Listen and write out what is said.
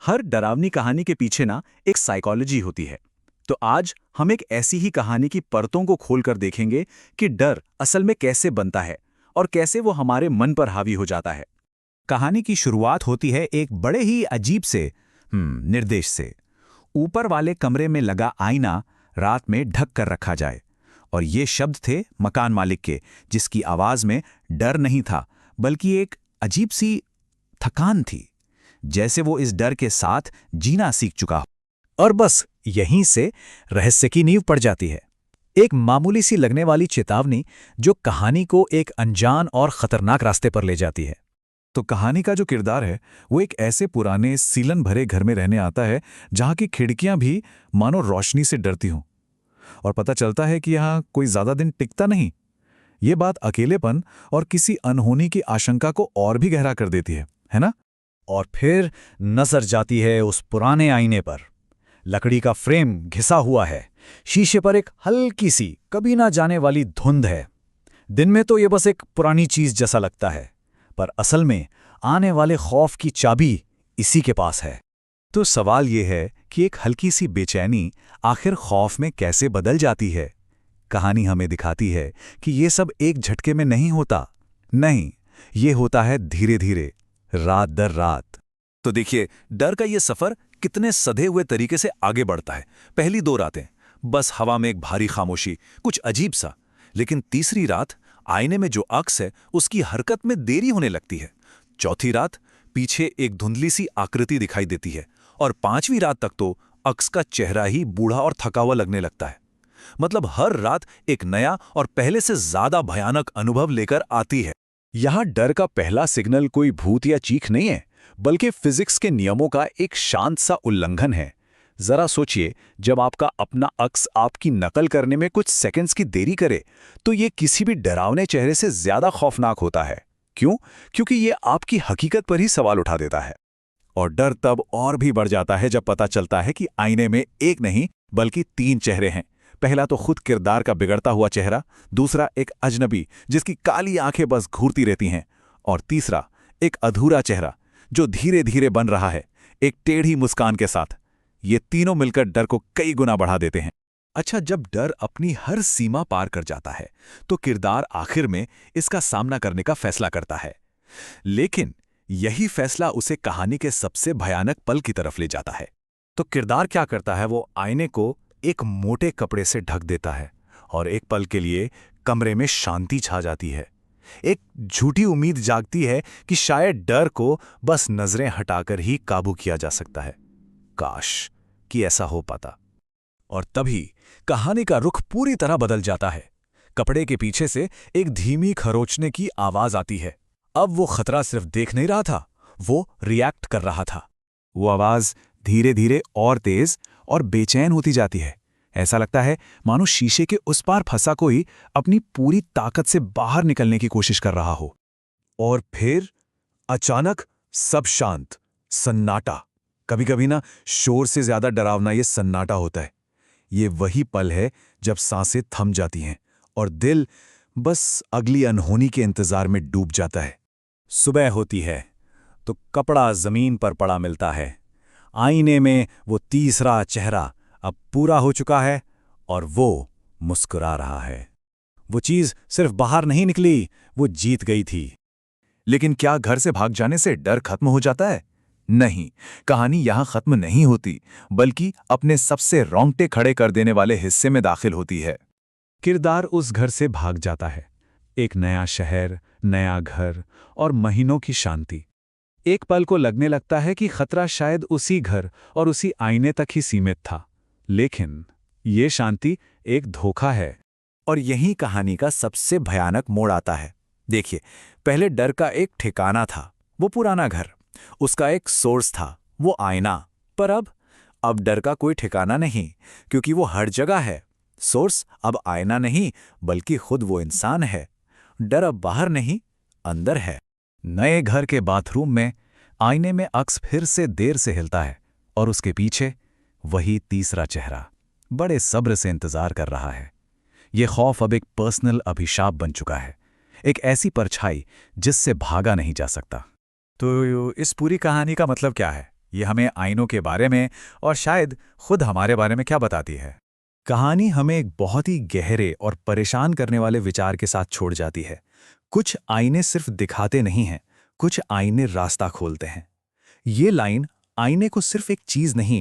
हर डरावनी कहानी के पीछे ना एक साइकोलॉजी होती है। तो आज हम एक ऐसी ही कहानी की परतों को खोलकर देखेंगे कि डर असल में कैसे बनता है और कैसे वो हमारे मन पर हावी हो जाता है। कहानी की शुरुआत होती है एक बड़े ही अजीब से निर्देश से। ऊपर वाले कमरे में लगा आईना रात में ढक कर रखा जाए, और ये शब्द थे मकान मालिक के, जिसकी आवाज में डर नहीं था बल्कि एक अजीब सी थकान थी, जैसे वो इस डर के साथ जीना सीख चुका हो। और बस यहीं से रहस्य की नींव पड़ जाती है। एक मामूली सी लगने वाली चेतावनी जो कहानी को एक अनजान और खतरनाक रास्ते पर ले जाती है। तो कहानी का जो किरदार है वो एक ऐसे पुराने सीलन भरे घर में रहने आता है जहाँ की खिड़कियां भी मानो रोशनी से डरती हों, और पता चलता है कि यहाँ कोई ज्यादा दिन टिकता नहीं। ये बात अकेलेपन और किसी अनहोनी की आशंका को और भी गहरा कर देती है ना? और फिर नजर जाती है उस पुराने आईने पर। लकड़ी का फ्रेम घिसा हुआ है, शीशे पर एक हल्की सी कभी ना जाने वाली धुंध है। दिन में तो ये बस एक पुरानी चीज जैसा लगता है, पर असल में आने वाले खौफ की चाबी इसी के पास है। तो सवाल ये है कि एक हल्की सी बेचैनी आखिर खौफ में कैसे बदल जाती है। कहानी हमें दिखाती है कि ये सब एक झटके में नहीं होता। नहीं, ये होता है धीरे धीरे, रात दर रात। तो देखिए, डर का ये सफर कितने सधे हुए तरीके से आगे बढ़ता है। पहली 2 रातें बस हवा में एक भारी खामोशी, कुछ अजीब सा। लेकिन तीसरी रात आईने में जो अक्स है उसकी हरकत में देरी होने लगती है। चौथी रात पीछे एक धुंधली सी आकृति दिखाई देती है, और 5वीं रात तक तो अक्स का चेहरा ही बूढ़ा और थका हुआ लगने लगता है। मतलब हर रात एक नया और पहले से ज्यादा भयानक अनुभव लेकर आती है। यहाँ डर का पहला सिग्नल कोई भूत या चीख नहीं है, बल्कि फिजिक्स के नियमों का एक शांत सा उल्लंघन है। जरा सोचिए, जब आपका अपना अक्स आपकी नकल करने में कुछ सेकंड्स की देरी करे, तो ये किसी भी डरावने चेहरे से ज्यादा खौफनाक होता है। क्यों? क्योंकि ये आपकी हकीकत पर ही सवाल उठा देता है। और डर तब और भी बढ़ जाता है जब पता चलता है कि आईने में एक नहीं बल्कि 3 चेहरे हैं। पहला तो खुद किरदार का बिगड़ता हुआ चेहरा, दूसरा एक अजनबी जिसकी काली आंखें बस घूरती रहती हैं, और तीसरा एक अधूरा चेहरा जो धीरे धीरे बन रहा है, एक टेढ़ी मुस्कान के साथ। ये तीनों मिलकर डर को कई गुना बढ़ा देते हैं। अच्छा, जब डर अपनी हर सीमा पार कर जाता है तो किरदार आखिर में इसका सामना करने का फैसला करता है। लेकिन यही फैसला उसे कहानी के सबसे भयानक पल की तरफ ले जाता है। तो किरदार क्या करता है? वो आईने को एक मोटे कपड़े से ढक देता है, और एक पल के लिए कमरे में शांति छा जाती है। एक झूठी उम्मीद जागती है कि शायद डर को बस नजरें हटाकर ही काबू किया जा सकता है। काश कि ऐसा हो पाता। और तभी कहानी का रुख पूरी तरह बदल जाता है। कपड़े के पीछे से एक धीमी खरोंचने की आवाज आती है। अब वो खतरा सिर्फ देख नहीं रहा था, वो रिएक्ट कर रहा था। वो आवाज धीरे धीरे और तेज और बेचैन होती जाती है। ऐसा लगता है मानो शीशे के उस पार फंसा कोई अपनी पूरी ताकत से बाहर निकलने की कोशिश कर रहा हो। और फिर अचानक सब शांत, सन्नाटा। कभी कभी ना शोर से ज्यादा डरावना ये सन्नाटा होता है। ये वही पल है जब सांसें थम जाती हैं और दिल बस अगली अनहोनी के इंतजार में डूब जाता है। सुबह होती है तो कपड़ा जमीन पर पड़ा मिलता है। आईने में वो तीसरा चेहरा अब पूरा हो चुका है, और वो मुस्कुरा रहा है। वो चीज सिर्फ बाहर नहीं निकली, वो जीत गई थी। लेकिन क्या घर से भाग जाने से डर खत्म हो जाता है? नहीं, कहानी यहां खत्म नहीं होती, बल्कि अपने सबसे रोंगटे खड़े कर देने वाले हिस्से में दाखिल होती है। किरदार उस घर से भाग जाता है। एक नया शहर, नया घर और महीनों की शांति। एक पल को लगने लगता है कि खतरा शायद उसी घर और उसी आईने तक ही सीमित था, लेकिन ये शांति एक धोखा है। और यही कहानी का सबसे भयानक मोड़ आता है। देखिए, पहले डर का एक ठिकाना था, वो पुराना घर, उसका एक सोर्स था, वो आईना। पर अब डर का कोई ठिकाना नहीं, क्योंकि वो हर जगह है। सोर्स अब आईना नहीं, बल्कि खुद वो इंसान है। डर अब बाहर नहीं, अंदर है। नए घर के बाथरूम में आईने में अक्स फिर से देर से हिलता है, और उसके पीछे वही तीसरा चेहरा बड़े सब्र से इंतजार कर रहा है। ये खौफ अब एक पर्सनल अभिशाप बन चुका है, एक ऐसी परछाई जिससे भागा नहीं जा सकता। तो इस पूरी कहानी का मतलब क्या है? ये हमें आईनों के बारे में और शायद खुद हमारे बारे में क्या बताती है? कहानी हमें एक बहुत ही गहरे और परेशान करने वाले विचार के साथ छोड़ जाती है। कुछ आईने सिर्फ दिखाते नहीं हैं, कुछ आईने रास्ता खोलते हैं। ये लाइन आईने को सिर्फ एक चीज नहीं